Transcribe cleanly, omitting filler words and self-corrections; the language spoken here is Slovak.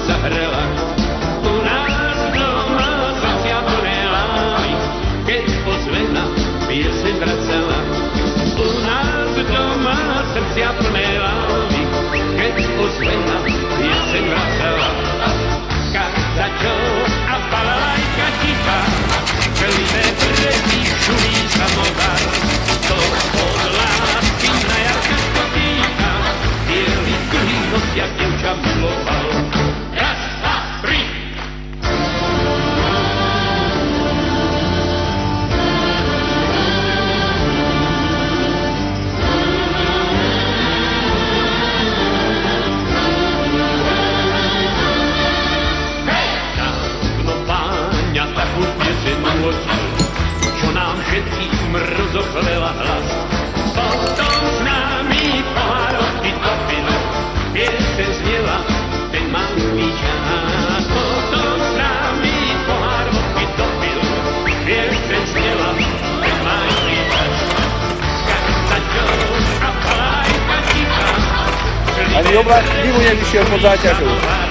zahrela. U nás doma srdcia plné lávy, keď ozvena pieseň vracela. U nás doma srdcia plné lávy, keď ozvena pieseň vracela. Kazačov a balalajka ticha, klidné predy šumí samovar. To od lásky na jarka skotýka, bielý kruhý nosia dievča miloval. Raz, dva, tri! Dávno páňa takú pieseň uložil, čo nám všetkým rozoplela hlas. Potom s nami pohárovky topil, pieseň znela ten malý čas. Potom s nami pohárovky topil, pieseň znela ten malý čas. Kazačov a palajka ticha, Ani oblak divu nevyšiel pod záťažou.